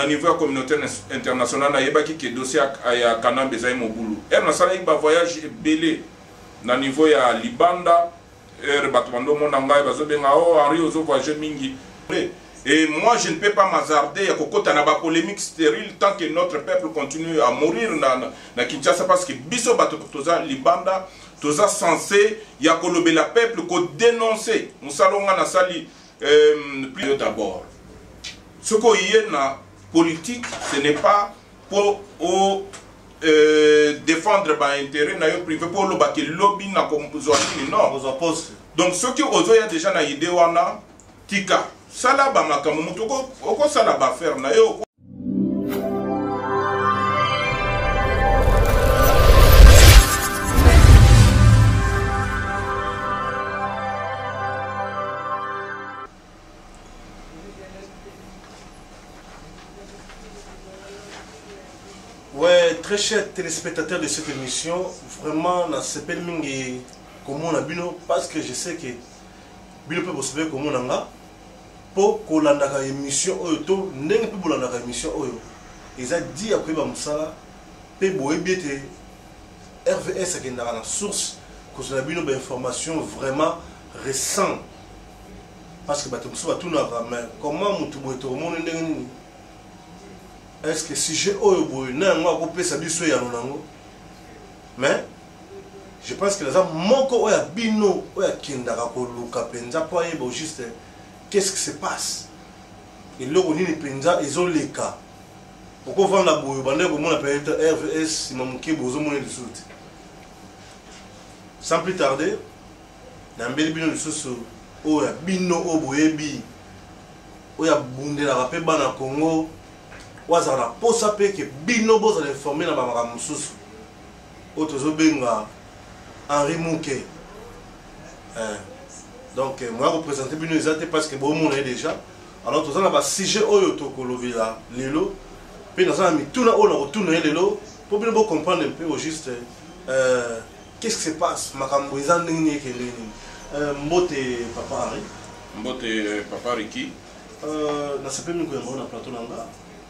na niveau ya communauté internationale nayebaki ke dossier ya Kanambe ezali mobulu na salaki ba voyage ebele na niveau ya Libanda bato bandomona ngai bazobenga Henri ozo voyager mingi. Et moi je ne peux pas m'hazarder à kokota na ba polémique stérile tant que notre peuple continue à mourir na Kinshasa parce que biso bato toza Libanda toza censé ya kolobela peuple ko dénoncer musalonga na sali plus d'abord ce qu'on y est na politique ce n'est pas pour défendre ba intérêt na yo privé pour lo ba ke lobby na ko non donc ceux qui ozoya déjà na idée wana tika sala ba makamu mutu oko sala ba faire na yo. Ouais, très chers téléspectateurs de cette émission, vraiment, na s'appelle mingi comment on a bino parce que je sais que bino peut observer comment on a pour qu'on a une émission oyo ndenge pe bolanda ka émission oyo ils a dit après ba musala pe boye biete RVS qui na source que on a bino ba information vraiment récent parce que bato muso batuna mais comment mutu boye to mon ndenge nini est-ce que si j'ai oyo boye na moi ko pesa biso ya nonango mais je pense que les gens moko oya bino oya kindaka ko luka penza po yeba juste qu'est-ce qui se passe et là on est penza ils ont les cas pourquoi vendre la boye bande ko mona peut RVS mamuke bozo mona de soute sans plus tarder na mbeli bino de soso oya bino oboyebi oya bundela rapé bana Congo waza na posa pe ke bino boza informer na ba makamu mususu otozo benga Henri Mouké. Donc moi je représente bino ezate parce que bon monde déjà alors tous on a ba sujet oyo to kolovela lelo pe na ça mi tuna ona retourner lelo pour bien comprendre un peu au juste qu'est-ce qui se passe makambo ezande nini ke nini mbote papa Henri mbote papa Ricky na sepe mi ko na plateau nanga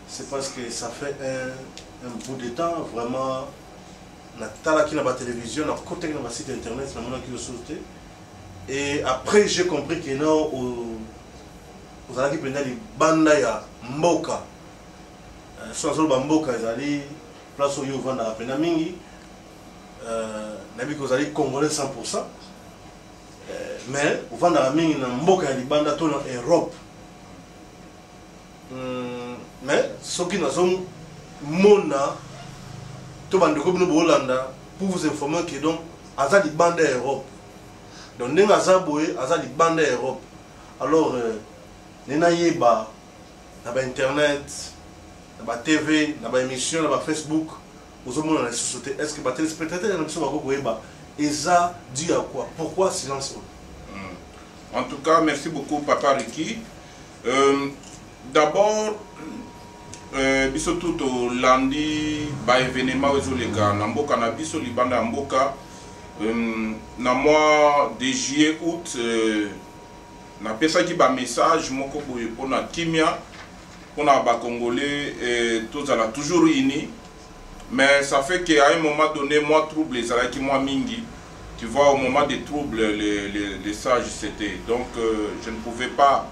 c'est parce que ça fait un bout de temps vraiment na talaki na ba télévision na côté na ba site internet na mona ki sauté et après j'ai compris que non aux alaki penda li banda ya mboka so so ba mboka ezali place oyo vanda penda mingi na bi ko zali congolais 100% mais vanda mingi na mboka ya libanda to na Europe mais ce qui nous ont mona to bandeko bino bolanda pour vous informer que donc azali bande Europe donc nenga zaboye azali bande Europe alors nena yeba na ba internet na ba TV na ba émission na ba Facebook aux hommes dans la société est-ce que ba téléspectateurs na biso ba ko yeba eza dû à quoi pourquoi silence en tout cas merci beaucoup papa Ricky d'abord biso tout landi ba événement ozolega na mboka na biso libanda mboka na mois de juillet août na pesa ki ba message moko boye pona kimia pona ba congolais tous ala toujours unis mais ça fait qu'à un moment donné moi trouble les ala ki moi mingi tu vois au moment des troubles les sages c'était donc je ne pouvais pas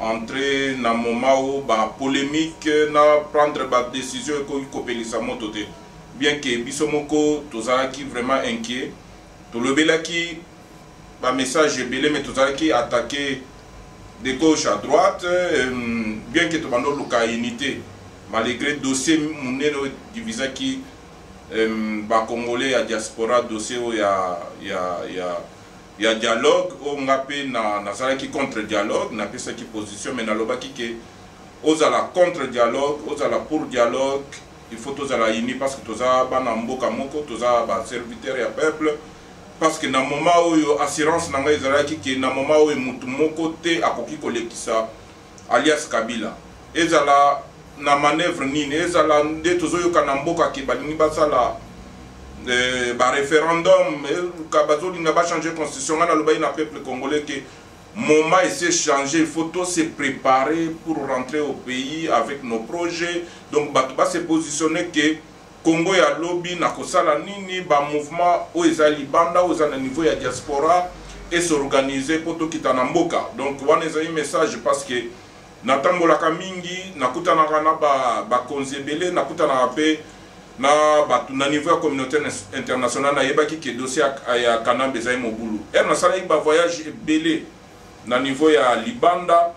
entrer dans un moment où la polémique na prendre la décision et kopelisa motote bien que bisomoko tozalaki vraiment inquiet to lobelaki ba message belé mais tozalaki attaqué de gauche à droite bien que to bando luka unité malgré dossier muneno divisaki ba congolais ya diaspora dossier il y a dialogue on appelle na zalaki contre dialogue na pesa ki position mais na lobaki ke ozala contre dialogue ozala pour dialogue il faut tozala uni parce que toza bana mboka moko toza ba serviteur ya peuple parce que na moment oyo assurance nanga ezalaki ke na moment oyo mutu moko te akoki kolekisa alias Kabila ezala na manœuvre nini ezala nde tozoyoka na mboka ke balingi basala ba référendum kabazolinga ba changer constitution na lobai na peuple congolais que moment essaie changer, il faut tous se préparer pour rentrer au pays avec nos projets. Donc batuba se positionner que Congo ya lobby na kosala nini ba mouvement o ezali banda o ezali niveau ya diaspora et s'organiser pour tout kita na mboka. Donc wana ezali message parce que natambolaka mingi nakutanaka na ba konzebele nakutanaka pe na batu na niveau ya communauté internationale na yebaki ke dossier ya Kanambe ezali mobulu. Na sala ba voyage ebele na niveau ya Libanda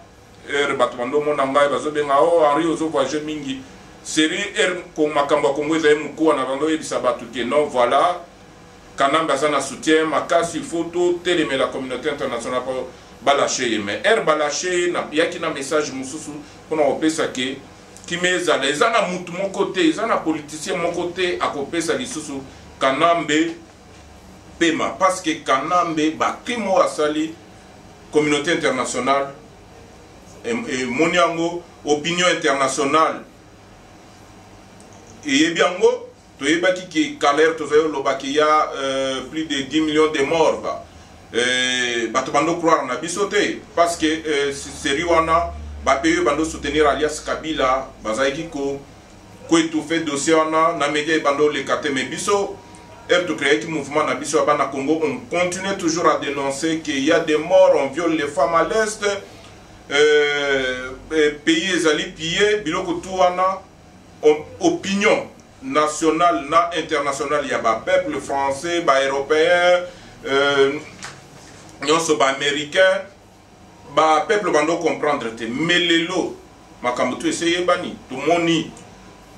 batu bando mona ngai bazobenga o Henri ozo voyage mingi série ko makambo ya Congo ezali mukuwa na bando yebisa batu ke non voilà Kanambe azana soutien makasi photo télémé la communauté internationale pour balacher mais balacher na yaki na message mususu pona opesa ke kimeza les ana mutu mon côté les ana politicien mon côté à kopesa lisusu Kanambe pema parce que Kanambe ba kimo asali communauté internationale et moniango opinion internationale et biango to yebaki ki Kaler to zayo lobaki ya plus de 10 millions de morts bato bando croire na bisote parce que série wana ba pays bando soutenir alias Kabila bazaiki ko étouffer dossier wana na média bando le kateme biso to créer qui mouvement na biso bana Congo on continue toujours à dénoncer qu'il y a des morts, on viole les femmes à l'est pays ezali pillé biloko tout wana opinion nationale na internationale ya ba peuple français ba européen nyonso ba américain ba peuple bando comprendre te mais lelo makambo tu essayer bani tout moni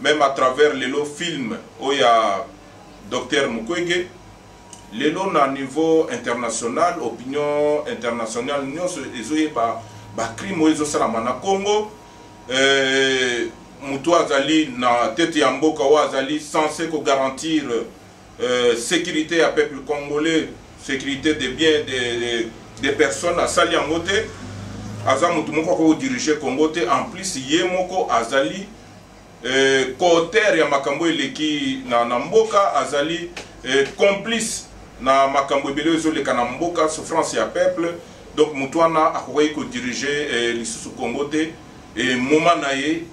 même à travers lelo film oya Docteur Mukwege lelo na niveau international opinion internationale nyonso ezoye ba crime ezo salama na Congo mutu azali na tete ya mboka wa azali censé ko garantir sécurité à peuple congolais sécurité des biens des personnes à sali en côté aza mutu moko ko diriger Congo te en plus yemoko azali côté ya makambo eleki na mboka azali complice na makambo ebele ezoleka na mboka souffrance ya peuple donc mutu wana akoki ko diriger lisusu Congo te et moment na ye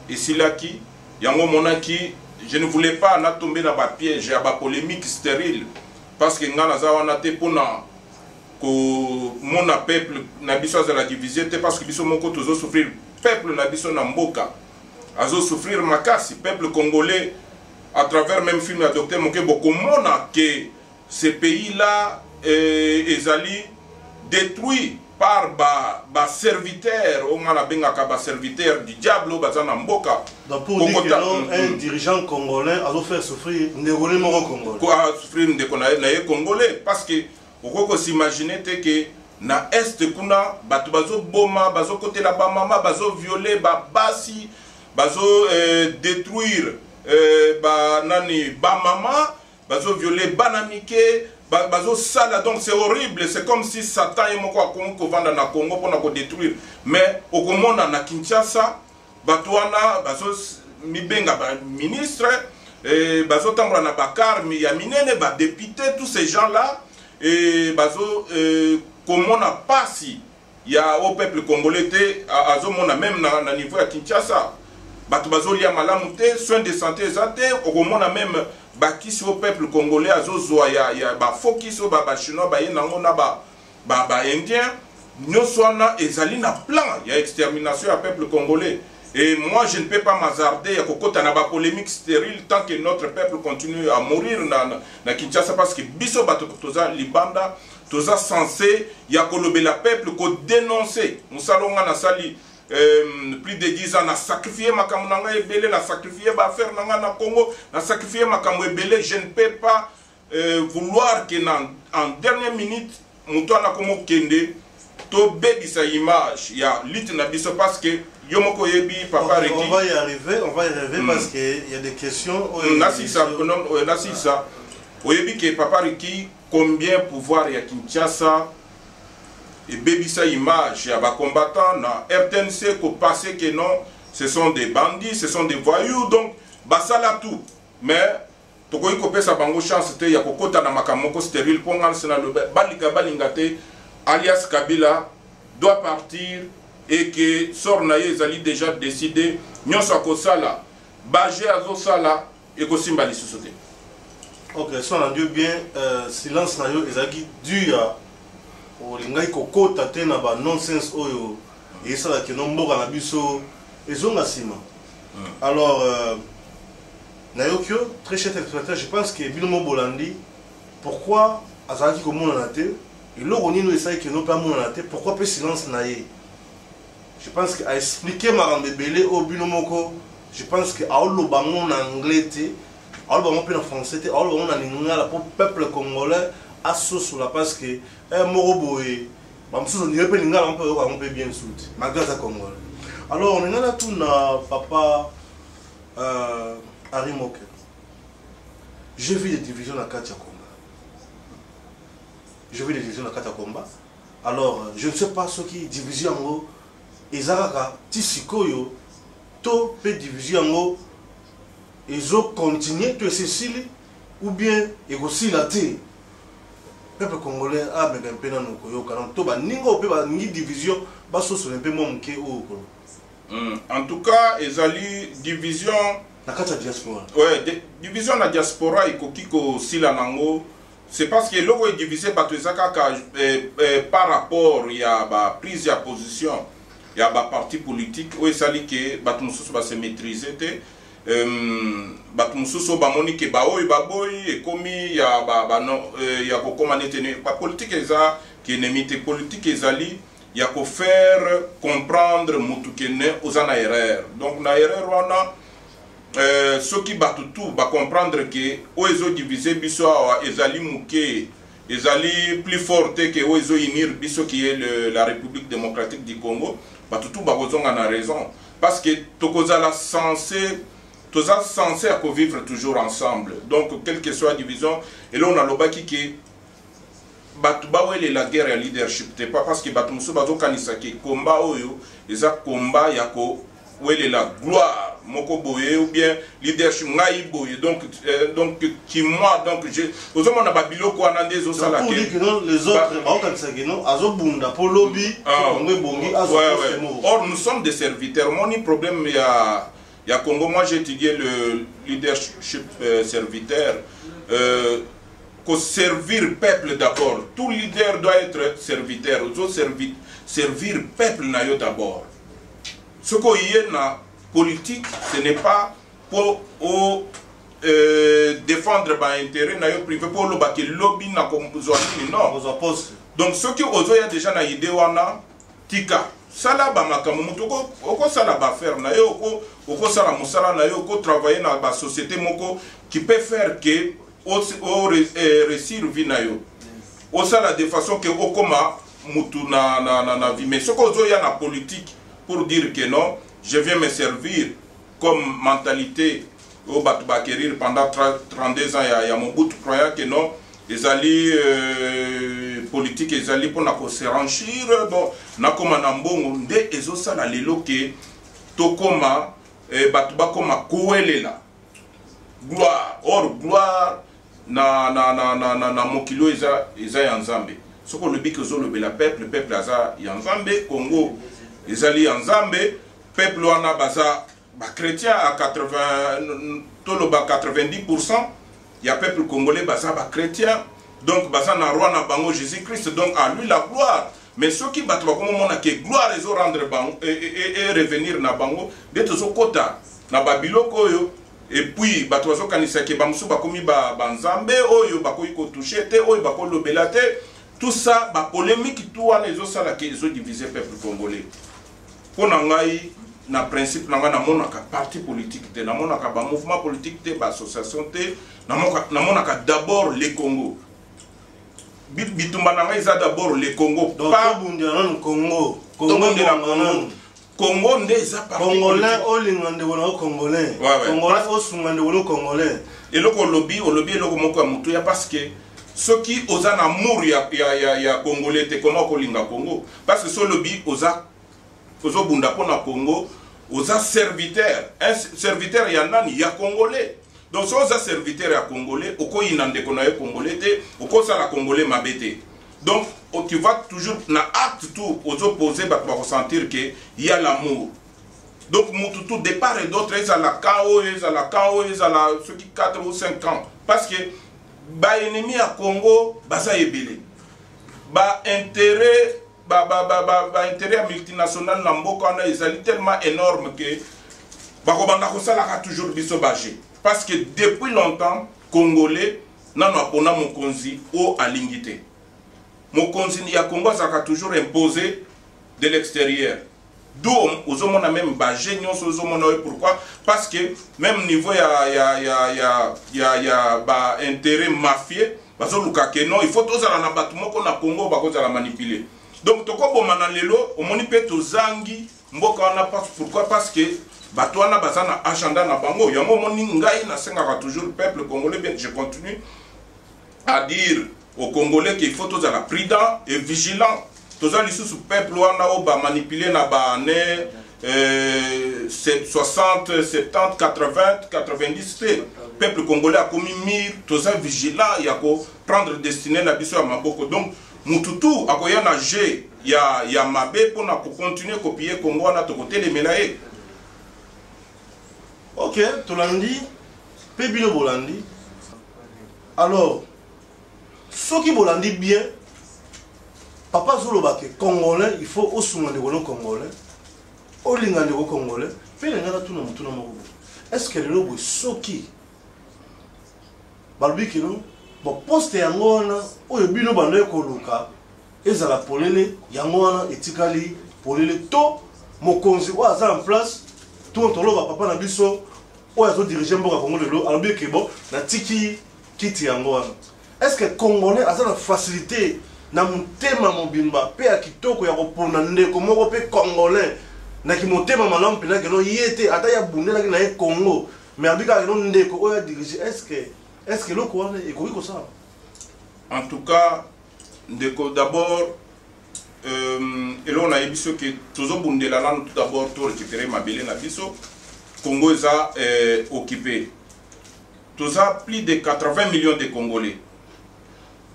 esilaki yango monaki je ne voulais pas na tomber dans ba piège ya ba polémique stérile parce que ngana za wana te pona ko mona peuple na biso azala divisé te parce que biso moko tozo souffrir peuple na biso na mboka azo souffrir makasi peuple congolais à travers même film ya Docteur Mokebo komona que ce pays là ezali détruit par ba serviteur on a bengaka ba serviteur du diable bazana mboka donc pour dire que un dirigeant congolais a fait souffrir ndekone moko congolais quoi souffrir ndekona na congolais parce que okoko s'imaginer te que na est kuna batu bazo boma bazo côté la ba mama bazo violer ba basi bazo détruire ba nani ba mama bazo violer banamike bazo sala donc c'est horrible c'est comme si Satan est moko akongo vanda na Congo pour na ko détruire mais okomona na Kinshasa batwana bazo mibenga ba ministre bazo tambra na bakar mi ya minene ba député tous ces gens là et bazo komona pasi ya au peuple congolais te azomona même na niveau ya Kinshasa bato bazo lia malamu te soins de santé ezate okomona même bakisi au peuple congolais azozwa ya ba fokiso ba chinois ba yenango na ba indien nyonso wana ezali na plan ya extermination ya peuple congolais et moi je ne peux pas m'hasarder ya kokota na ba polémique stérile tant que notre peuple continue à mourir na Kinshasa parce que biso bato toza libanda toza censé ya kolobela peuple ko dénoncer musalonga na sali plus de 10 ans na sacrifié makambo nanga ebele na sacrifié ba faire nanga na Congo na sacrifié makambo ebele je ne peux pas vouloir que en dernière minute muto na komo kende to bebisa image ya lutte na biso parce que yomoko yebi papa Reki on va y arriver parce que il y a des questions nasisa oyebi que papa Reki combien pouvoir ya Kinshasa et bébisa image ya ba combattants na RTNC ko passer que non ce sont des bandits ce sont des voyous donc basala tout mais tokoyi ko pesa bango chance te ya kokota na makamoko stérile ponga sena le balika balingate alias Kabila doit partir et que sort na ye ezali déjà décidé nyonso akosala baje azosala ekosimba lisusu te. Ok, so on a dit bien silence na yo ezaki dû ya olingai kokota te na ba nonsense oyo esala ke no mboka na biso ezonga sima. Alors Nayokyo, très cher téléspectateur, je pense que Binomo Bolandi, pourquoi Azaki Komona Nate, et l'Oroni nous essaye que nous pas Nate, pourquoi peu silence naïe? Je pense qu'à expliquer ma bébélé au Binomoko, je pense que Aolo Bamon en anglais, Aolo Bamon en français, Aolo Bamon en lingala pour le peuple congolais, à sur la parce que un Moroboé, on dirait que lingala on peut bien soutenir, malgré ça congolais. Alors on est là tout na papa. Harry Moke. J'ai vu des divisions à Katia Komba. J'ai vu des divisions à Katia Komba. Alors, je ne sais pas ce qui est division en haut. Ezaraka, Tisikoyo, to pe division en haut. Ils ont continué de Cécile ou bien ils ont aussi la thé. Peuple congolais a même un peu dans nos koyo. To ba ningo pe ba ni division ba so sur un peu mon ke o. En tout cas, ezali division. La diaspora. Ouais, division la diaspora et kokiko sila nango. C'est parce que l'eau est divisé par rapport il y a ba prise de position, il y a ba parti politique où ça dit que batumususu va se maîtriser te batumususu ba moni que ba oy ba boy et comme il y a ba non il y a comment tenir ba politique eza qui est politique ezali il y a qu'à faire comprendre mutukene aux ana erreur. Donc na erreur wana ceux qui battent tout va comprendre que oizo divisé biso ezali muke ezali plus forte que oizo unir biso qui est la République démocratique du Congo battu tout ba kozonga na raison parce que tokozala censé à vivre toujours ensemble. Donc quelle que soit la division et là on a lobaki que batu bawele la guerre ya leadership te pas parce que batu muso bazo kanisa ke combat oyo eza combat ya ko wele la gloire moko boye ou bien leadership ngai boye donc qui moi donc je ozomona babiloko anande zo sala ke les autres ba kanisa ke non azobunda po lobby ngwe bongi azo. Or nous sommes des serviteurs. Mon problème ya Congo, moi j'ai étudié le leadership serviteur. Qu'on servir le peuple d'abord. Tout leader doit être serviteur. Servir le peuple d'abord. Ce qu'on y a dans politique, ce n'est pas pour défendre l'intérêt privé, pour le lobby, non. Donc ce qui est déjà dans l'idée, tika. Sala ba makamu mutoko oko sala ba faire na yo oko sala musala na yo oko travailler dans la société moko qui peut faire que réussir vinayo au sala de façon que okoma mutu na vie mais ce qu'on y a na politique pour dire que non je viens me servir comme mentalité au batu bakérir pendant 32 ans il y a mon bout croyant que non les alliés politiques les alliés pour na se renchir bon na koma na mbongo nde ezo sala lelo ke tokoma batu bakoma kowelela gloire or gloire na mokilo eza ya nzambe soko lobi ke ozolobela peuple aza ya nzambe Congo ezali ya nzambe peuple wana baza ba chrétien à 80 toloba 90% ya peuple congolais baza ba chrétien donc baza na roi na bango Jésus-Christ donc à lui la gloire mais ceux qui battent comme mona que gloire ezo rendre bango et revenir na bango de tozo kota na babiloko yo. Et puis, batozo kanisa ke bamusu bakomi banzambe oyo bakoyi ko toucher te oyo bakolo belate tout ça ba polémique tout wana ezo sala ke ezo diviser peuple congolais. Pona ngai na principe na ngana monaka parti politique te na monaka ba mouvement politique te ba association te na monaka d'abord les Congo. Bitumba na ngai za d'abord les Congo pas bundiana Congo Congo ndeza parti congolais olingande wona congolais congolais osungande wona congolais et loko lobby loko moko ya mutu ya parce que ceux qui osa na amour ya congolais te comment kolinga Congo parce que ce lobby osa bunda pona Congo osa serviteur un serviteur ya nani ya congolais donc so osa serviteur ya congolais oko inande kona ya congolais te oko sala congolais mabete donc tu vas toujours na acte tout aux opposés bah tu vas ressentir que il y a l'amour. Donc tout de part et d'autre ils à la KO ils à la KO ils à la ceux qui 4 ou 5 ans parce que ba ennemi à Congo bah ça est belé. Bah intérêt intérêt multinational na mboka na ezali tellement énorme que bah kobanda ko sala ka toujours biso bagé parce que depuis longtemps congolais nano apona mokonzi o alingité mokonzi ya Congo ça a toujours imposé de l'extérieur d'où aux hommes on a même bagé nyonso aux hommes pourquoi parce que même niveau ba intérêt mafieux bazo luka que non il faut tous ala na batu moko na Congo ba ko la manipuler donc toko bomana lelo omoni pe tozangi mboka wana passe pourquoi parce que bato wana bazana agenda na bango yango moni ngai na senga toujours peuple congolais bien je continue à dire aux Congolais qu'il faut tous être prudents et vigilants. Tous les sous peuple wana o ba manipuler na ba année 60, 70, 80, 90 peuple congolais a commis mire, tous vigilants, il y a ko prendre destinée na biso à maboko. Donc mututu akoya na G ya mabe pour na continuer copier Congo na to côté les melaye. OK, tolandi pe bino bolandi. Alors ce qui bolandi bien papa zoloba ke congolais il faut osungane ko congolais olingane ko congolais pe ngana tuna mutuna moko est-ce que le lobo soki balbi ke non bon poste yango wana oyo bino bando ko luka ezala polele yango wana etikali polele to mokonzi o aza en place tout toloba papa na biso oyo azo diriger mboka Congo lelo albi ke bon na tiki kiti yango wana. Est-ce que Congolais a la facilité na mutema mobimba pe a kitoko ya kopona ndeko moko pe Congolais na ki mutema malamu pe na ke no yete ata ya bundela ki na e Congo mais abika ke no ndeko oya diriger est-ce que loko wana ekoki ko ça? En tout cas ndeko d'abord et là on a biso que tozo bundela là tout d'abord to récupérer mabele na biso Congo est occupé. Toza plus de 80 millions de Congolais.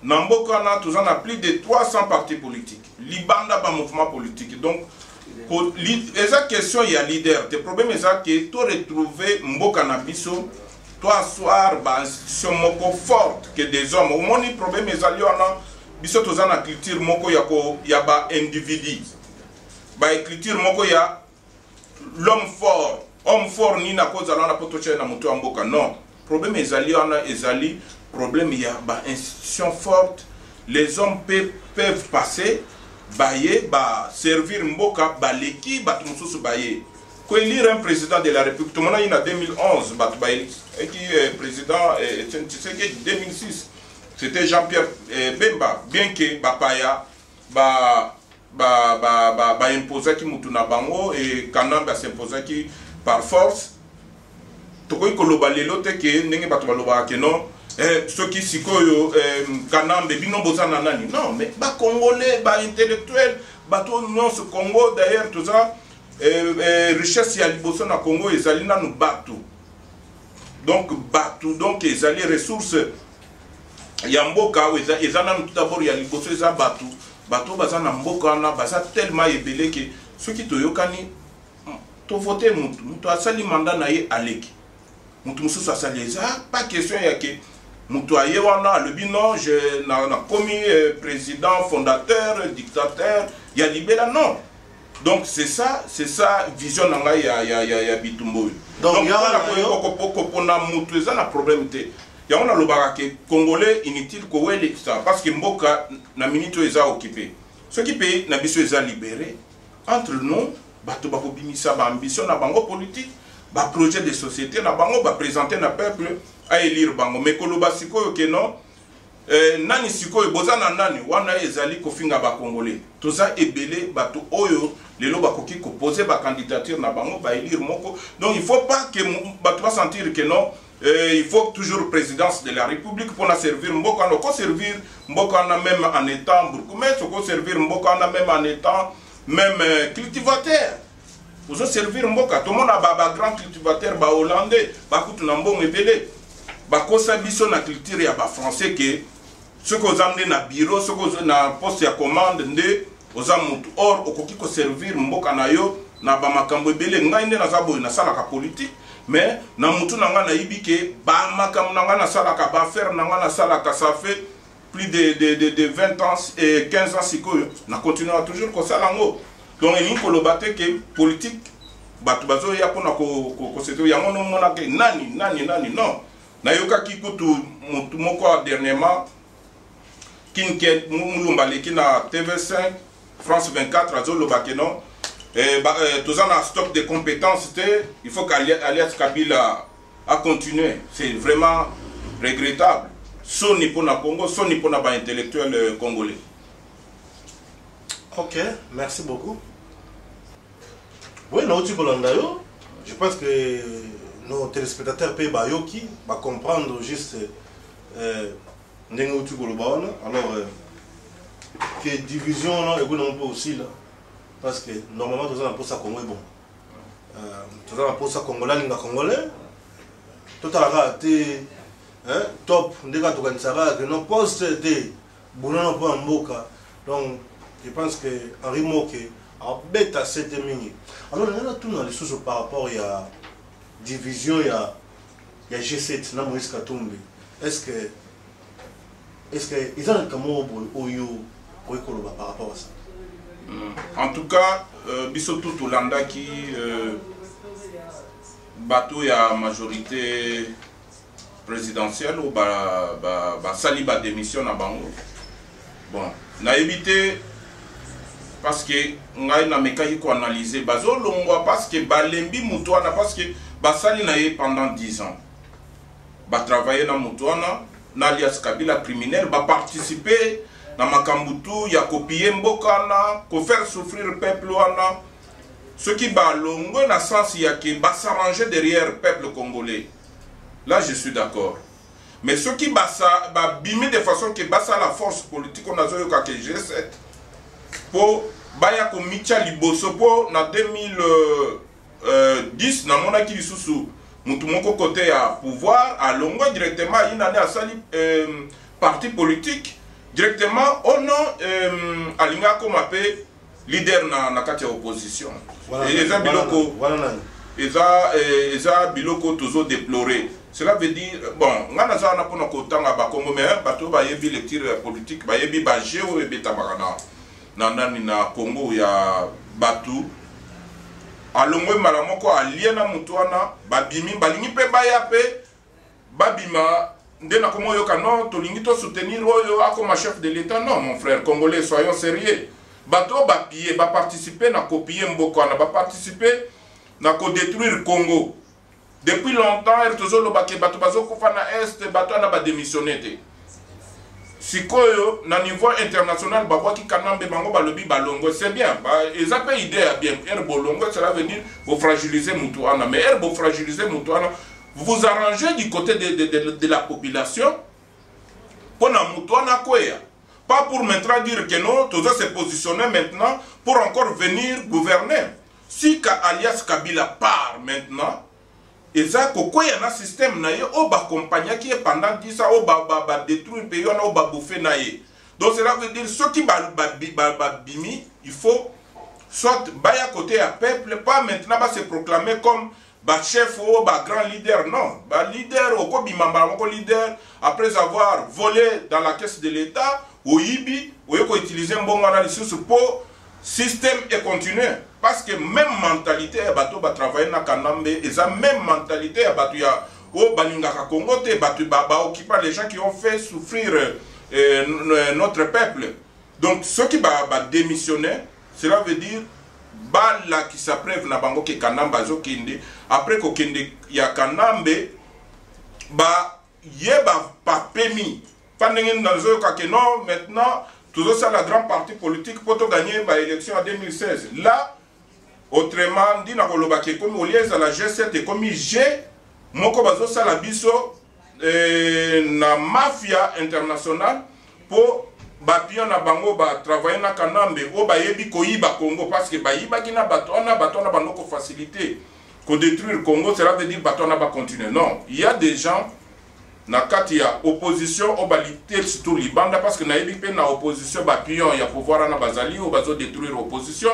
Namboka na tous on a plus de 300 partis politiques. Libanda ba mouvement politique. Donc pour esa question il y a leader. Le problème est ça que tu retrouver mboka na biso toi soir ba institution moko forte que des hommes. Au moins le problème est ça liona biso toza na culture moko ya ba individu. Ba culture moko ya l'homme fort. Homme fort ni na cause ala na potoche na mutu mboka non. Problème est liona ezali problème il y a une institution forte, les hommes peuvent passer, bailler, servir Mboka, baleki, batumususu bailler. Quand élire un président de la République, tout le monde a eu en 2011, qui est président, tu sais que 2006, c'était Jean-Pierre Bemba, bien que Bapaya, imposé qui mutuna bango et Kanamba s'imposait qui par force. Toko koloba lelo te ke ndenge bato baloba ke non ceux qui sikoyo Kanambe bino bozana nani non mais ba congolais ba intellectuel bato non ce Congo d'ailleurs tout ça richesse ya liboso na Congo ezali nanu batu donc ezali ressources ya mboka ezana tout d'abord ya liboso eza batu bazana mboka na baza tellement ebele ke ceux qui toyokani to voter mutu asali mandat na ye aleki mutu mususu asali eza pas question ya ke mutu aye wana le bino je na commis président fondateur dictateur ya libela non donc c'est ça vision nanga ya bitumbo donc ya ko pona mutu eza na problème te ya on a lobaka ke congolais inutile ko wele ça parce que mboka na minute eza occupé ce qui pays na biso eza libéré entre nous bato bakobimisa ba ambition na bango politique ba projet de société na bango ba présenter na peuple à élire bango mais koloba sikoyo ke non nani sikoyo bozana nani wana ezali kofinga ba congolais toza ebele bato oyo lelo bakoki ko poser ba candidature na bango ba élire moko donc il faut pas que bato va sentir que non il faut toujours présidence de la République pour la servir mboka no ko servir mboka na même en étant bourgmestre ko servir mboka na même en étant même cultivateur. Vous avez servi mboka tout le monde a ba grand cultivateur ba hollandais ba kutu na mbongo ebele ba kosa biso na culture ya ba français que ce que vous amenez na bureau, ce que vous na poste ya commande nde oza mutu. Or okoki ko servir mboka na yo na ba makambo ebele ngai nde naza boye na sala ka politique, mais na mutu na nga na yibike ba makambo na nga na sala ka ba faire na nga na sala ka ça fait plus de 20 ans et 15 ans sikoyo na continuer toujours ko sala ngo. Donc il faut le battre que politique batu bazo ya pona ko seto ya ngono mona ke nani non na yoka kikutu mutu moko dernièrement kinke mulumba leki na TV5 France 24 azo lo bakeno tous en stock de compétences il faut qu'Alias Kabila a continué, c'est vraiment regrettable. Soni pour na Congo, soni pour na ba intellectuel congolais. Ok, merci beaucoup. Oui, je pense que nos téléspectateurs peuvent comprendre juste alors que division est bon aussi là, parce que normalement tout ça pour ça Congo est bon. Tout ça pour ça Congolais, tout à l'heure top, des gars que nos postes étaient boulons pour Mboka, donc je pense que Henri Moké a bêta cette minute. Alors on a tout dans les choses par rapport à la division, il y a G7 na Moïse Katumbi. Est-ce que ils ont comment par rapport à ça? En tout cas, bisoto Tolanda qui bateau ya majorité présidentielle ou sali ba démission na bango. Bon, na évité parce que ngai na mekaki ko analyser bazo longwa parce que balembi mutuana parce que basali na ye pendant 10 ans. Ba travailler na mutuana na Alias Kabila criminel ba participer na makambutu ya copier mbokana ko faire souffrir le peuple wana. Ce qui ba longo na sens ya que ba s'arranger derrière le peuple congolais. Là je suis d'accord. Mais ce qui ba bimé de façon que ba la force politique on a zo yoka que G7 pour baya ko micha liboso po na 2010 na mona ki lisusu mutu moko côté ya pouvoir à longo directement une année à sali parti politique directement au nom alinga comme appelé leader na kati ya opposition et les biloko eza biloko toujours déploré. Cela veut dire bon ngana za na pona ko tanga ba Congo mais bato ba yebi lecture politique ba yebi ba géo et beta bagana na Congo ya batu alongwe malamoko aliena mutuana babimi balingi pe baya pe babima ndena komo yoka non tolingi to soutenir oyo akoma chef de l'état. Non mon frère congolais, soyons sérieux. Bato ba piller ba participer na copier mbokana ba participer na ko détruire Congo. Depuis longtemps il toujours lo baké bato bazo kufa na est bato na ba démissionner te. Sikoyo na niveau international bakwa ki kanambe bango balobi balongo c'est bien ils ont pas idée à bien bolongo cela veut dire vous fragiliser mutuana mais vous fragiliser mutuana vous arrangez du côté de la population pour na mutuana koya pas pour maintenant dire que non tous se positionner maintenant pour encore venir gouverner. Si Alias Kabila part maintenant et ça koko ya na système na ye o ba compagnie qui est pendant 10 ans o ba détruire pays on o ba bouffer na ye. Donc cela veut dire ceux qui bimi il faut soit baya côté à peuple pas maintenant ba se proclamer comme ba chef ou ba grand leader. Non ba leader o ko bimamba ko leader après avoir volé dans la caisse de l'état ou yibi ou ko utiliser mbongo na ressources pour système et continuer. Parce que même mentalité ya bato ba travailler na kanambe et ça même mentalité ya bato ya o balinga ka Congo te bato ba occuper les gens qui ont fait souffrir notre peuple. Donc ceux qui ba démissionner, cela veut dire ba la qui s'apprête na bango ke kanamba zo kende après ko kende ya kanambe ba yeba pa permis pendant dans zo ka que non maintenant toujours ça la grande partie politique pour gagner l'élection en 2016. Là, autrement dit, comme au lieu de la G7 et comme G, moko bazo sala biso na mafia internationale pour bapion na bango ba travailler na kanambe o ba yebi ko yiba Congo parce que ba yiba kina batona banoko facilité ko détruire Congo, cela veut dire batona ba continuer. Non, il y a des gens na kati ya opposition o balite surtout libanda parce que na yebi pe na opposition ba pion ya pouvoir na bazali o bazo détruire opposition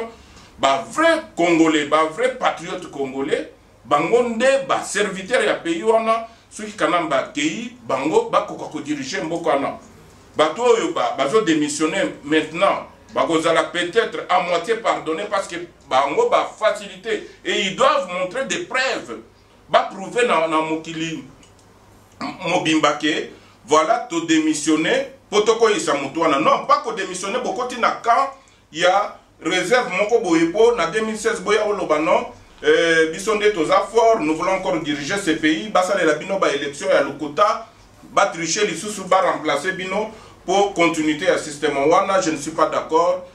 ba vrai congolais ba vrai patriote congolais bango nde ba serviteur ya pays wana soki kanamba kei bango bakoka ko diriger mboka wana bato oyo bazo démissionner maintenant bakozala peut-être à moitié pardonné parce que bango ba facilité et ils doivent montrer des preuves ba prouver na mokili Mobimbake, voilà, tu démissionné, potoko isa mutuana. Non, pas que démissionné, bokoti na quand il y a réserve moko boyepo, na 2016 boya olobano, bisonde toza fort, nous voulons encore diriger ce pays, basa le labino ba élection ya Lukota, ba tricher les sous ba remplacer bino pour continuité à système wana, je ne suis pas d'accord.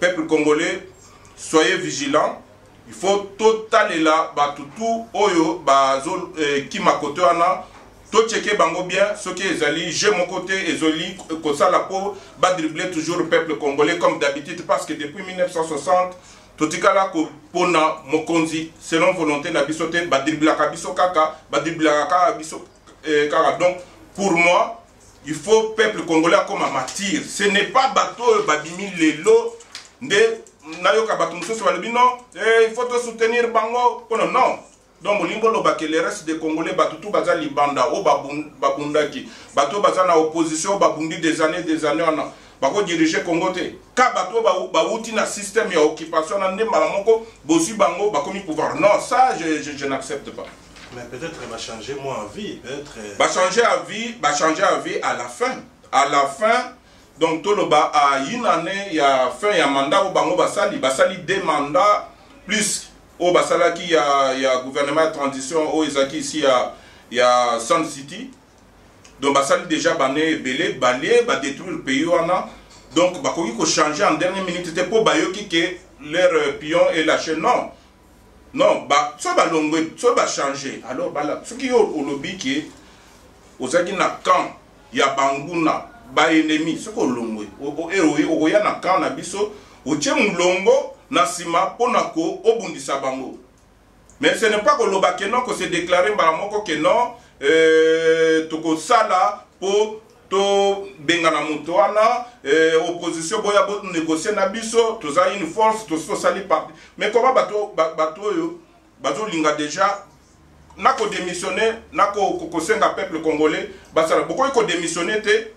Peuple congolais, soyez vigilants. Il faut totaler là, ba tout oyo ba zol qui ma côté wana. Tout checker bango bien, ce qui est ali, j'ai mon côté, ezoli, comme ça la peau, va dribbler toujours le peuple congolais comme d'habitude, parce que depuis 1960, tout ce là pona mokonzi, selon volonté na bisote, va dribbler kabiso kaka, va dribbler kabiso kaka. Donc, pour moi, il faut peuple congolais comme un martyr. Ce n'est pas bateau, babimi lelo, de nayoka bateau, il faut te soutenir bango, non. Donc, le reste des Congolais, tout baza libanda, o babundaki, bato baza na opposition, babundi des années, bako diriger Congo te. Ka bato bauti na système ya occupation, na malamoko, bosi bango, bakomi pouvoir. Non, ça, je n'accepte pas. Mais peut-être il va changer moi en vie, peut-être. Va changer à vie à la fin. À la fin, donc, tout le bas, à une année, il y a fin, il y a mandat, au bango basali des mandats, plus. Au Basalaki, il y a gouvernement de transition. Au Izaki, ici, il y a Sun City. Donc, Basali déjà bané, belé, balé, détruire le pays. Donc, il faut changer en dernière minute. C'était pour Bayoki que leur pion est lâché. Non. Non, ça va changer. Alors, ce qui est au lobby, qui est au Zaki na camp, il y a Bangouna, ennemi. Ce qui est au lobby. Au héros, il y a un camp, au Tchemulongo. Nasima ponako obundisa bango. Mais ce n'est pas que l'obake non que c'est déclaré baramoko que non toko sala pour to bengana mutoana opposition boya bot négocier na biso to za une force to so sali parti. Mais comment bato yo bato linga déjà nako démissionner nako kosenga peuple congolais basala beaucoup ko démissionner te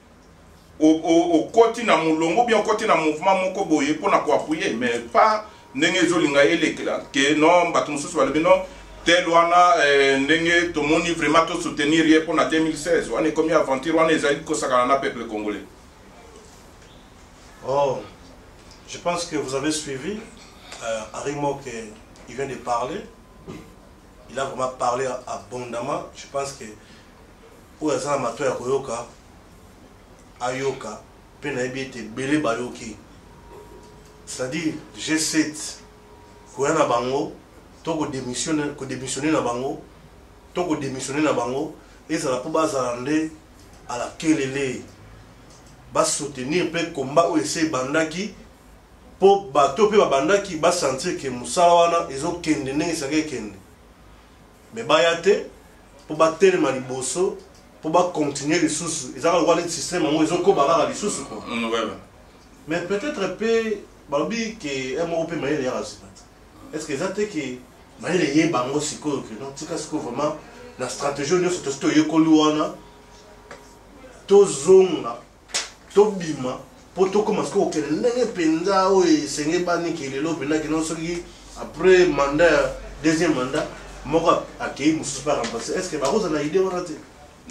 au côté na mulongo bien au côté na mouvement moko boye pour na ko appuyer mais pas ndenge zolinga elekela que non bato mususu balobi non tel wana ndenge to moni vraiment to soutenir ye pour na 2016 on est comme aventure on est allé kosakana na peuple congolais. Oh, je pense que vous avez suivi Arimo il vient de parler. Il a vraiment parlé abondamment. Je pense que pour les amateurs Koyoka Ayoka, Penaibete, Bele Bayoki. C'est-à-dire, G7, Koyana Bango, Toko démissionner na Bango, Toko démissionner na Bango, et ça va pas bazarande à la Kelele. Va soutenir le combat où essaie Bandaki, pour bateau Bandaki, va sentir que Moussawana, ils ont kende, ils ont kende. Mais Bayate, pour battre le Maliboso, pour continuer les sous, ils ont le système, ils ont combattu les sous. Mais peut-être Balobi que un mot peut manier les est-ce que ça t'est que manier les bango siko que non, c'est que vraiment la stratégie nous c'est tout yekoluana, to zonga, to bima, pour tout commencer que les penza ou senge bani que les lobes na que non soki après mandat deuxième mandat mora accueillir musu pas remplacer. Est-ce que Barroso a une idée ou raté?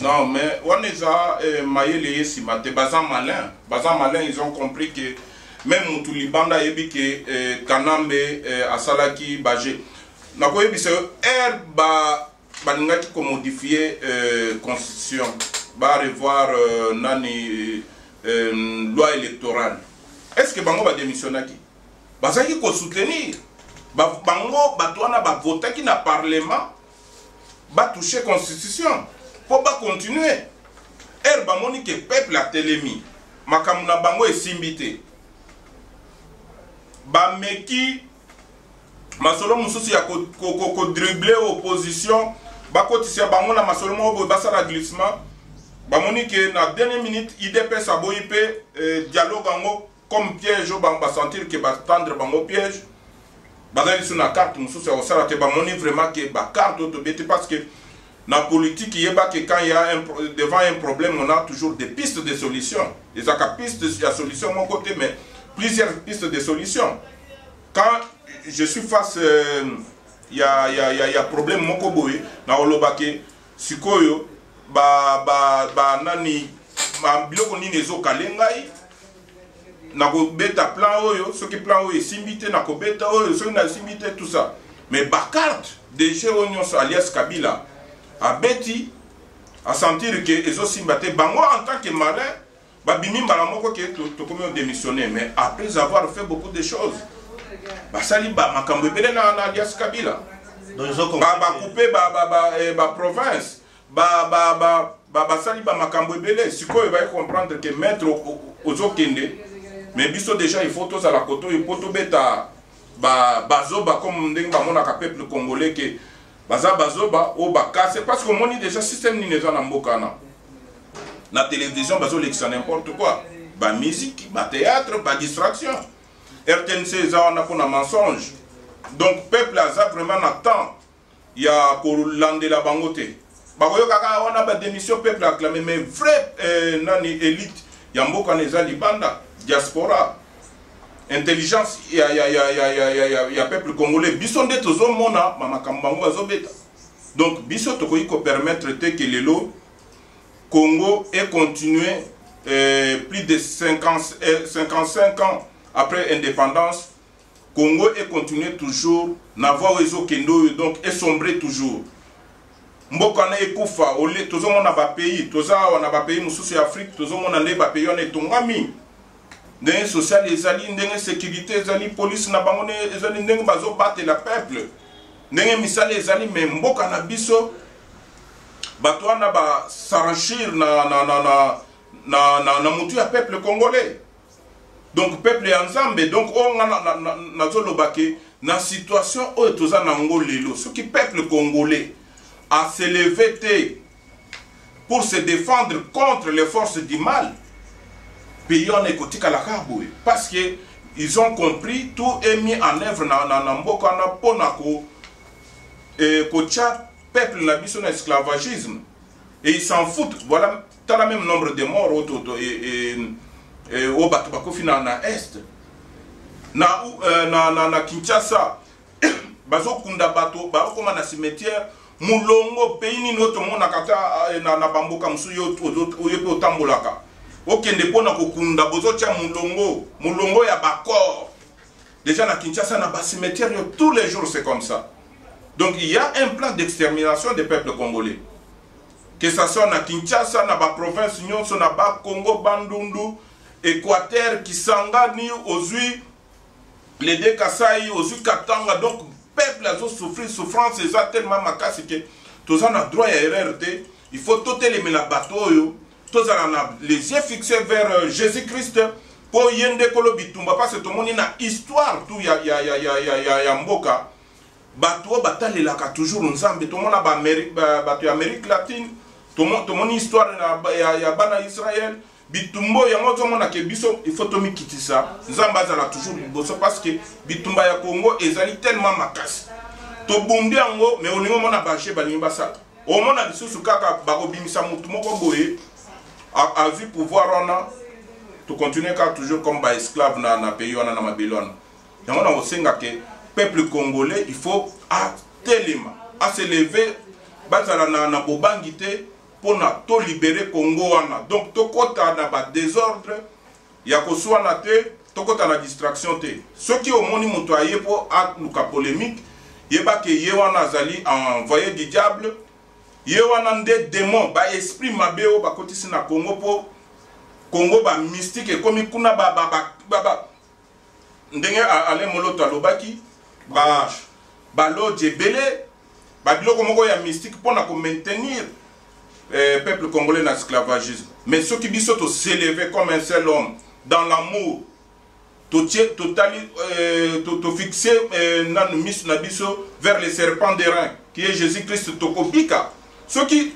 Non, mais on est à Maïli et Simate, Bazan malin, ils ont compris que même Moutoulibanda ebi que Kanambe Asalaki Bagé. Nako ebi c'est baningaki ko modifier constitution, ba revoir nani loi électorale. Est-ce que bango va démissionner qui? Bazaki ko soutenir. Bango batwana ba voter qui na parlement ba toucher constitution. Pour pas continuer. Herba moni que peuple a télémi. Makamuna bango est simbité. Ba meki masolo mususu ya ko dribbler opposition ba kotisia bango na masolo mo ba sala glissement bamoni que na dernière minute IDPS aboyi pe dialogue ango comme piège ba sentir que ba tendre bango piège bazali sur la carte mususu au sala te bamoni vraiment que ba carte to bete parce que na politique yeba que quand il y a devant un problème on a toujours des pistes de solutions et ça pistes de solution mon côté mais plusieurs pistes de solutions quand je suis face il y a problème moko boye na olobake sikoyo ba nani ma biloko nini ezokalengai na ko beta plan oyo soki plan oyo simbité na ko beta oyo soki na simbité tout ça mais ba carte déjà onyo alias Kabila a beti a sentir que ezo simbate bango en tant que malin ba bimi mbala moko ke to comme démissionner mais après avoir fait beaucoup de choses ba sali ba makambo ebele na alias Kabila donc ils ont compris ba couper ba province ba sali ba makambo ebele sikoyo va comprendre que maître ozokende mais biso déjà il faut tous à la koto il faut to beta bazoba comme ndenge ba mona ka peuple congolais que bazoba o bakase parce que moni déjà système ni neza na mboka na télévision bazo l'exa n'importe quoi ba musique ba théâtre ba distraction RTNC za on a pour un mensonge donc peuple aza vraiment attend il y a pour lander la bangote bakoyo kaka on a ba démission peuple acclamé mais vrai nani élite ya mboka neza libanda diaspora intelligence il y a peuple congolais biso nde tozo mona mama kambango azobeta donc biso tokoyi ko permettre que lelo Congo ait continué plus de 55 ans après indépendance Congo ait continué toujours na voie ezo kendo donc est sombré toujours mboka na ekufa ole tozo mona ba pays toza wana ba pays mususu ya Afrique tozo mona nde ba pays on etongami ndenge social ezali ndenge sécurité ezali police na bango ezali ndenge bazo battre la peuple ndenge misala ezali mais mboka na biso bato wana ba s'enrichir na mutu ya peuple congolais donc peuple ya nzambe donc on na zolobake na situation oyo toza na ngo lelo soki peuple congolais a se levé pour se défendre contre les forces du mal pays on ekotika la kaboué parce que ils ont compris tout est mis en œuvre na mboka na pona ko kocha peuple na biso na esclavagisme et ils s'en foutent voilà t'as le même nombre de morts au bato bakofi na est na Kinshasa bazokunda bato bakoma na cimetière mulongo pays ni noto mona kata na bamboka musu yo pe otambolaka okende pona kokunda bozotia mulongo ya bakor déjà na Kinshasa na ba cimetière tous les jours c'est comme ça donc il y a un plan d'extermination des peuples congolais que ça soit na Kinshasa na ba province nyonso na ba Congo Bandundu Équateur Kisangani Ozui les deux Kasai Ozui Katanga donc peuple a souffrance eza tellement makasi que tous en a droit à RRT il faut tout éliminer la bateau tous en a les yeux fixés vers Jésus-Christ pour yende kolo bitumba parce que tout le monde a histoire tout ya mboka bateau batale la toujours nzambe tout le monde a bateau Amérique latine tout le monde histoire ya bana Israël bitumbo yango zomona ke biso il faut to mikitisa nzamba za toujours liboso parce que bitumba ya Congo ezali tellement makasi to bundi yango mais oningo mona baché balimba ça o mona lisusu kaka bakobimisa mutu moko boye a vu pouvoir ona to continuer ka toujours comme ba esclave na pays wana na mabelona yango na osenga ke peuple congolais il faut a telema a se lever bazala na bobangité pour to libérer Congo wana donc to kota na ba désordre ya koswa na te to kota na distraction te ceux qui au moni muto aye po a luka polémique yeba ke ye wana azali envoyé du diable ye wana nde démon ba esprit mabeo ba kotisi na Congo po Congo ba mystique et comme kuna ba ndenge ale moloto alobaki ba lo djebele ba biloko moko ya mystique pona ko maintenir peuple congolais dans l'esclavagisme. Mais ceux qui biso to s'élever comme un seul homme dans l'amour, to fixer nan mis na biso vers le serpent d'airain qui est Jésus-Christ tokobika ceux qui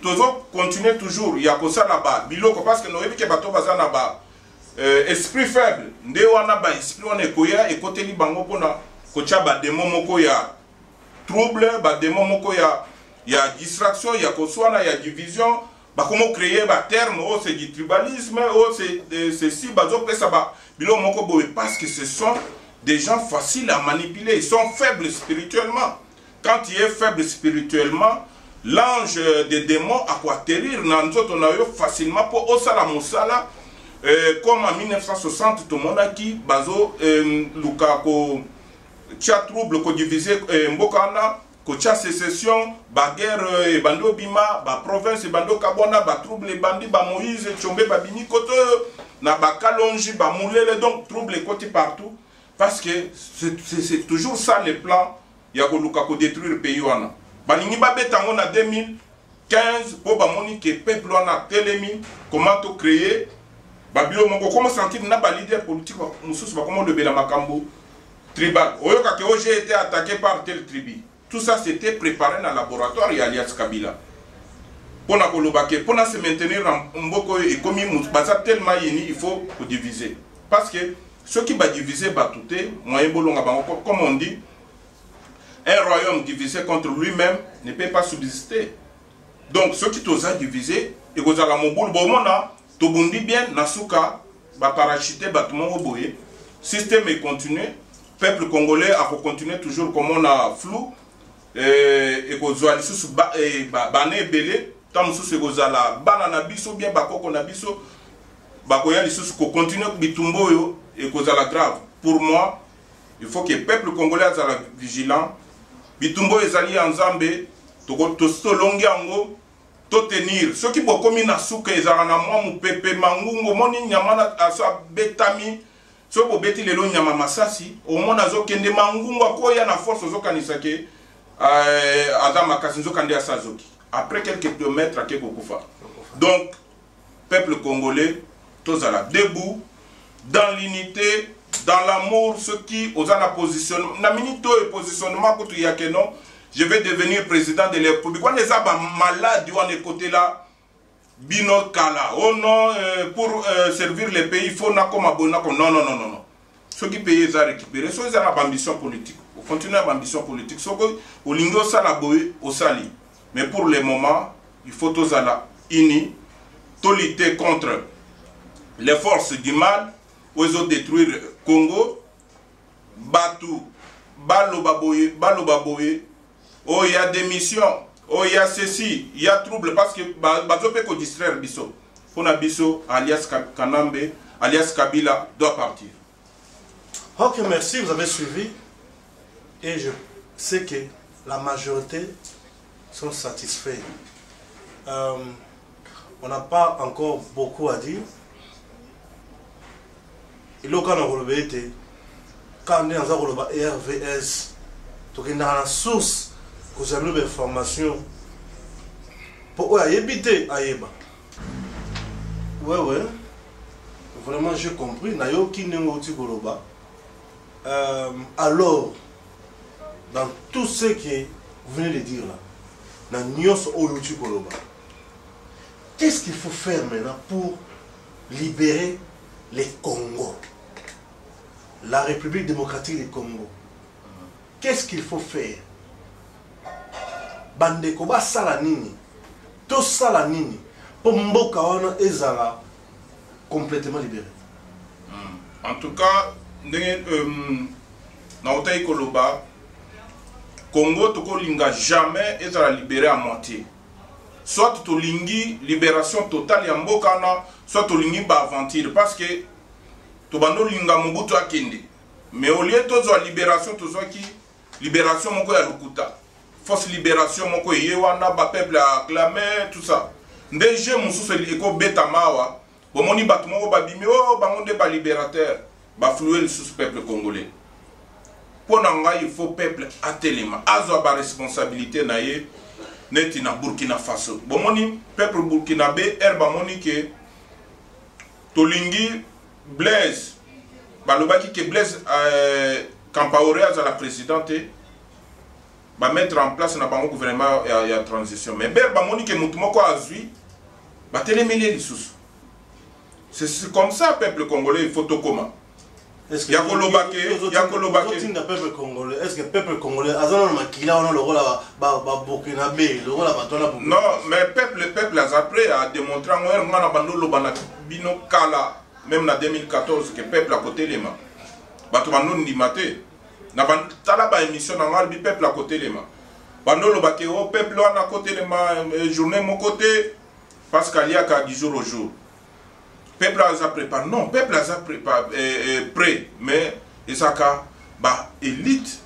continuent toujours, il y a que ça là-bas, biloko, parce que nous avons que bateau baza là-bas, esprit faible, nde wana ba esprit wana ekoya, et côté li bango pona, kocha ba démon moko ya trouble, ba démon moko ya distraction, il y a il y a division, bah comment créer bah terme, oh c'est du tribalisme, oh c'est si bah ça bah bilo moko boé parce que ce sont des gens faciles à manipuler, ils sont faibles spirituellement. Quand il est faible spirituellement, l'ange des démons a quoi atterrir dans nous autres on a eu facilement pour osala mosala comme en 1960 tout le monde a qui bazo lukako tia trouble ko diviser mbokana ko tia sécession ba guerre e bando bima ba province e bando kabona ba trouble e bandi ba Moïse chombe ba bini koto na ba kalonji ba mulele donc trouble côté partout parce que c'est toujours ça les plans ya ko lukako détruire le pays wana balingi ba betango na 2015 pour ba moni que peuple wana telemi comment to créer babilo moko comment sentir na ba leader politique mususu ba comment de bela makambo tribal oyoka que j'ai été attaqué par tel tribu. Tout ça c'était préparé dans le laboratoire et alias Kabila pour se maintenir en mboko et comme tellement il faut diviser parce que ceux qui va diviser batouté moyen bolonga bango comme on dit un royaume divisé contre lui-même ne peut pas subsister. Donc ceux qui t'osent diviser et vous allez mon boule bomona to bundi bien nasuka ba parachuter battement oboye système est continué. Peuple congolais a continué toujours comme on a flou et que zoali sous bané belé tant sous gozala banana biso bien bakoko na biso bakoya sous ko continue bitumbo yo et kozala grave. Pour moi il faut que le peuple congolais soit vigilant bitumbo ezali nzambe to longi yango to tenir ceux qui bokomi na suka ezala na mwa mupepe mangungo moni nyamana asa betami so bo beti lelo nyama masasi au mona zo kende mangungo akoya na force zo kanisake azama kasi zo kande asazoki après quelques kilomètres à Kekokufa. Donc peuple congolais tous à la debout dans l'unité dans l'amour ceux qui osent la positionnement na minito et positionnement que tu y a que non je vais devenir président de la République quand les abats malades on est côté là Bino Kala, oh non, pour servir les pays, il faut comme abonner. Non. Ceux qui payent, ils ont récupéré. Ceux qui ont l'ambition politique. Vous continuez à l'ambition politique. Ceux qui ont l'ingénieur salaboé au sali. Mais pour le moment, il faut tous aller unis, tous lutter contre les forces du mal, où ils ont détruit le Congo, Batou, Balobaboye, oh, il y a des missions. Oh, il y a ceci, il y a trouble parce que bazo peut qu'on distraire biso. Fona biso alias Kanambe, alias Kabila doit partir. Ok, merci, vous avez suivi. Et je sais que la majorité sont satisfaits. On n'a pas encore beaucoup à dire. Et là, quand on a été, quand on est dans le RVS, on est dans la source. Que vous avez des informations pour éviter Aïeba. Ouais. Vraiment, j'ai compris. Alors, dans tout ce que vous venez de dire là, qu'est-ce qu'il faut faire maintenant pour libérer les Congo, la République démocratique du Congo? Qu'est-ce qu'il faut faire? Bandeko ba sala nini to sala nini pour mboka wana ezala complètement libéré. En tout cas na otai koloba Congo toko linga jamais ezala libéré à moitié. Soit to lingi libération totale ya mboka na soit to lingi ba aventure parce que to bando linga Mobutu akende mais au lieu to zo libération to zo ki libération moko ya Lukuta force libération moko yewana ba peuple acclamé tout ça ndege mususu eko beta mawa bomoni batu moko babimi oh bangonde ba libérateur ba flouer le sous peuple congolais pour nanga il faut peuple atelema azo ba responsabilité na ye neti na Burkina Faso bomoni peuple burkinabé herba moni ke tolingi Blaise balobaki ke Blaise Compaoré à la présidente ba mettre en place na bango gouvernement ya transition mais ber ba moni que mutu moko azui ba telemeli lisusu. C'est comme ça peuple congolais il faut to comment. Est-ce que ya kolobake peuple congolais, est-ce que peuple congolais azana makila wana lokola ba Burkinabé lokola batona pour non mais peuple a après a démontré en ngana bando lobana bino kala même en 2014 que peuple à côté les mains bato bando ndimate na ban tala ba émission na ngal bi peuple à côté les mains bando lobake o peuple wana côté les mains journée mon côté parce qu'il y a qu'à 10 jours au jour. Peuple a préparé, non, peuple a préparé, prêt, mais il y a bah élite,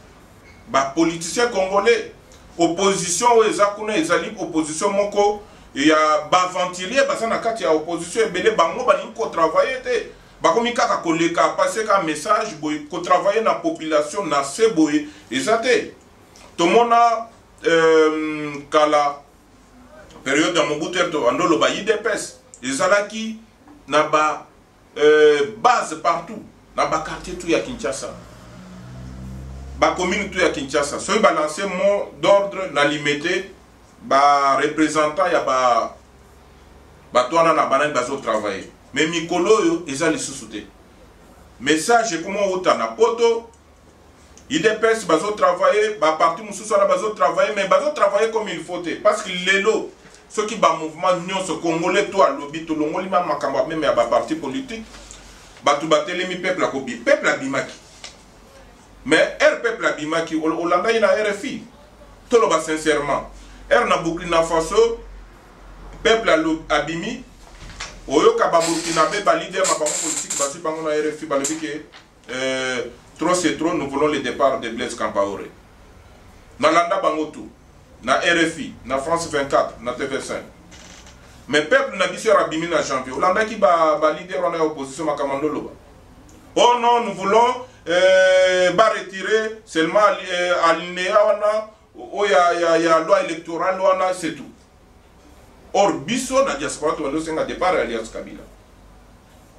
bah politicien congolais, opposition, ils ont opposition moko, il y a bah ventilier, bah ça n'a qu'à y a opposition, belé bango bah ni ko travailler te, bah comme il y a koleka passer un message, boy ko travailler na population na se boy, ezate. Tout le monde a kala période de Mobutu to andolo ba IDPS, ezalaki na ba base partout na ba quartier tout ya Kinshasa ba commune tout ya Kinshasa so ba lancer mot d'ordre na limité ba représentant ya ba twana na banani bazo travailler mais mikolo yo ezali susute message comment uta na poto IDPS bazo travailler ba parti mususu na bazo travailler mais bazo travailler comme il faut parce que lelo ceux qui ba mouvement nyonso congolais to alobi to longoli ma makambo même ya ba parti politique batu batelemi peuple a kobi peuple abimaki mais peuple abimaki Hollanda ina RFI to lo ba sincèrement na Burkina Faso peuple abimi oyo ka ba Burkina be ba leader ma bango politique ba si bango na RFI ba lobi que trop c'est trop nous voulons le départ de Blaise Compaoré na landa bango tout na RFI, na France 24, na TV5. Mais peuple n'a pas rabimi na janvier. Hollanda qui ba leader en opposition à Kamando Loba. Oh non, nous voulons retirer seulement alinéa wana, oh ya loi électorale wana, c'est tout. Or biso na diaspora to ndo senga départ alias Kabila.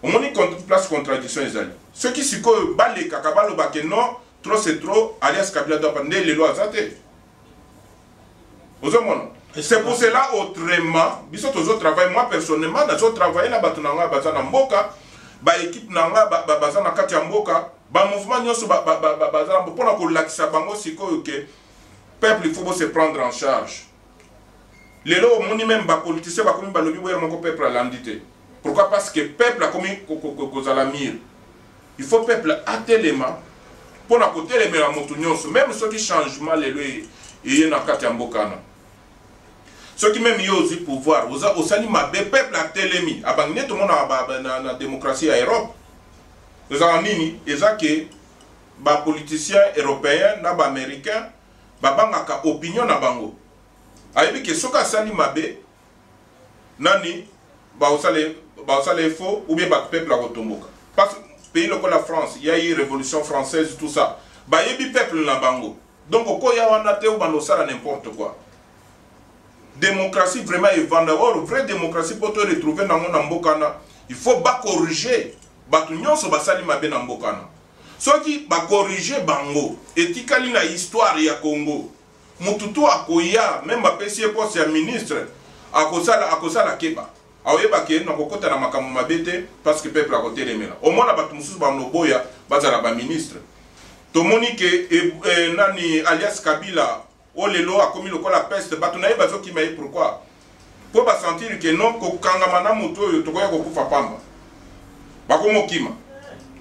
On moni place contradiction ezali. Ceux qui siko balé kakabalo ba que non, trop c'est trop alias Kabila doit prendre les lois azate. C'est pour cela autrement, biso tozo travail moi personnellement nazo travailler na batu nanga bazana mboka, ba équipe nanga bazana kati ya mboka, ba mouvement nyonso bazana pona ko lakisa bango siko que peuple il faut se prendre en charge. Lelo moni même ba politicien ba komi ba lobi boyer moko peuple a landité. Pourquoi? Parce que peuple a komi kozala mir. Il faut peuple atelema pona ko telemela motu nyonso même ceux qui changement lelo et na kati ya mboka na. Ceux qui même yo aussi pouvoir, au sali mabe peuple a telemi, abangné tout le monde na la démocratie à Europe. Nous avons nini, que ba politiciens européens na ba américains, ba bangaka opinion na bango. Ayebi que soka sali mabe nani ba osale faux ou bien ba peuple a retomboka. Parce que pays local la France, il y a eu révolution française tout ça. Ba yebi peuple na bango. Donc au koya wana te ou bando sala n'importe quoi. Démocratie vraiment est vendeur. Or, vraie démocratie pour te retrouver dans mon mbokana, il faut pas corriger. Batu nyonso basali mabe na mbokana. Soki ba corriger bango, etikali na histoire ya Congo. Mututu akoya, même ba pesi poste ya ministre, akosala keba. Aoyeba ke na kokota na makambo mabete parce que peuple a côté remela. Au moins na batu mususu ba noboya bazala ba ministre. Tomoni ke nani alias Kabila oh lelo a commis le la peste, batunaye bazo qui maï pourquoi? Pour ba sentir que non, ko kangamana muto yo tokoya ko kufa pamba. Bakomo kima.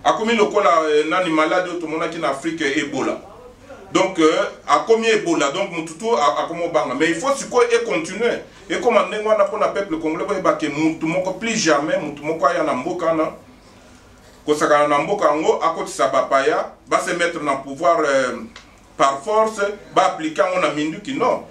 A commis le nani malade tout monde qui en Afrique Ebola. Donc a commis Ebola donc mututu a komo banga. Mais il faut siko et continuer. Et comme on a pour le peuple congolais ba ke mutu moko plus jamais mutu moko ya na mboka na ko saka na mboka ngo akoti sabapaya ba se mettre dans pouvoir par force, va appliquer on a mindu qui non.